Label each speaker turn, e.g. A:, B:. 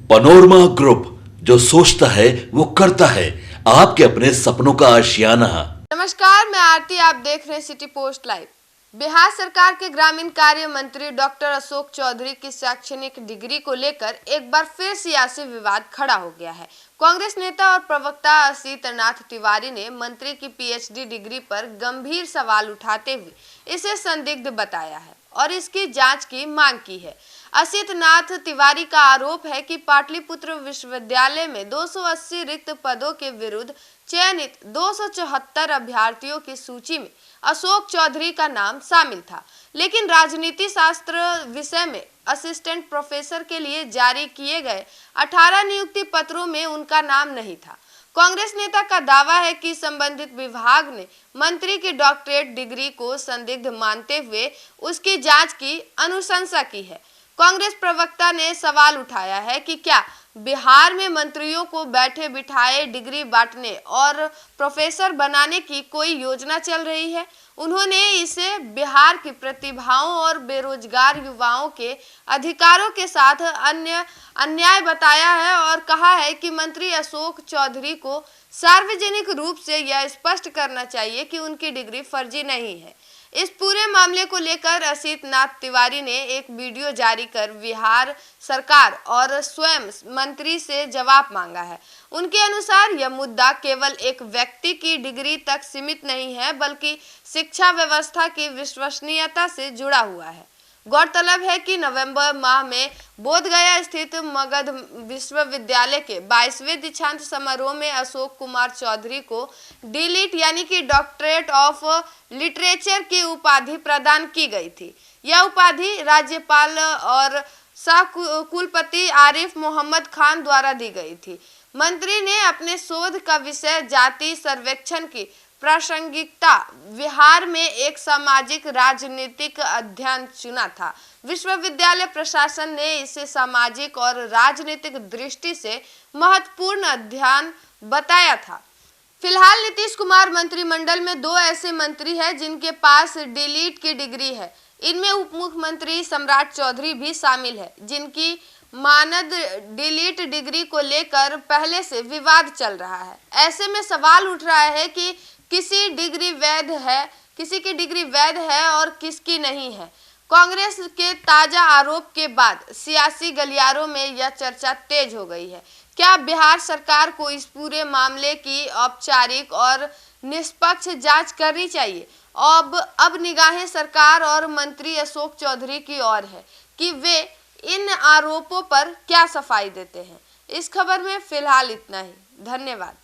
A: Panorama group, जो सोचता है वो करता है। आपके अपने सपनों का आशियाना।
B: नमस्कार, मैं आरती, आप देख रहे हैं सिटी पोस्ट लाइव। बिहार सरकार के ग्रामीण कार्य मंत्री डॉक्टर अशोक चौधरी की शैक्षणिक डिग्री को लेकर एक बार फिर सियासी विवाद खड़ा हो गया है। कांग्रेस नेता और प्रवक्ता असीतनाथ तिवारी ने मंत्री की पीएचडी डिग्री पर गंभीर सवाल उठाते हुए इसे संदिग्ध बताया है और इसकी जांच की मांग की है। असीतनाथ तिवारी का आरोप है कि पाटलिपुत्र विश्वविद्यालय में 280 रिक्त पदों के विरुद्ध चयनित 274 अभ्यर्थियों की सूची में अशोक चौधरी का नाम शामिल था, लेकिन राजनीति शास्त्र विषय में असिस्टेंट प्रोफेसर के लिए जारी किए गए 18 नियुक्ति पत्रों में उनका नाम नहीं था। कांग्रेस नेता का दावा है कि संबंधित विभाग ने मंत्री की डॉक्टरेट डिग्री को संदिग्ध मानते हुए उसकी जांच की अनुशंसा की है। कांग्रेस प्रवक्ता ने सवाल उठाया है कि क्या बिहार में मंत्रियों को बैठे बिठाए डिग्री बांटने और प्रोफेसर बनाने की कोई योजना चल रही है। उन्होंने इसे बिहार की प्रतिभाओं और बेरोजगार युवाओं के अधिकारों के साथ अन्याय बताया है और कहा है कि मंत्री अशोक चौधरी को सार्वजनिक रूप से यह स्पष्ट करना चाहिए कि उनकी डिग्री फर्जी नहीं है। इस पूरे मामले को लेकर असीतनाथ तिवारी ने एक वीडियो जारी कर बिहार सरकार और स्वयं मंत्री से जवाब मांगा है। उनके अनुसार यह मुद्दा केवल एक व्यक्ति की डिग्री तक सीमित नहीं है, बल्कि शिक्षा व्यवस्था की विश्वसनीयता से जुड़ा हुआ है। गौरतलब है कि नवंबर माह में बोधगया स्थित मगध विश्वविद्यालय के 22वें दीक्षांत समारोह में अशोक कुमार चौधरी को डीलिट यानी कि डॉक्टरेट ऑफ लिटरेचर की उपाधि प्रदान की गई थी। यह उपाधि राज्यपाल और सह कुलपति आरिफ मोहम्मद खान द्वारा दी गई थी। मंत्री ने अपने शोध का विषय जाति सर्वेक्षण की प्रासंगिकता बिहार में एक सामाजिक राजनीतिक अध्ययन चुना था। विश्वविद्यालय प्रशासन ने इसे सामाजिक और राजनीतिक दृष्टि से महत्वपूर्ण अध्ययन बताया था। फिलहाल नीतीश कुमार मंत्रिमंडल में 2 ऐसे मंत्री हैं जिनके पास डीलिट की डिग्री है। इनमें उप मुख्यमंत्री सम्राट चौधरी भी शामिल है, जिनकी मानद डीलिट डिग्री को लेकर पहले से विवाद चल रहा है। ऐसे में सवाल उठ रहा है कि किसी की डिग्री वैध है और किसकी नहीं है। कांग्रेस के ताजा आरोप के बाद सियासी गलियारों में यह चर्चा तेज हो गई है। क्या बिहार सरकार को इस पूरे मामले की औपचारिक और निष्पक्ष जांच करनी चाहिए? अब निगाहें सरकार और मंत्री अशोक चौधरी की ओर है कि वे इन आरोपों पर क्या सफाई देते हैं। इस खबर में फिलहाल इतना ही। धन्यवाद।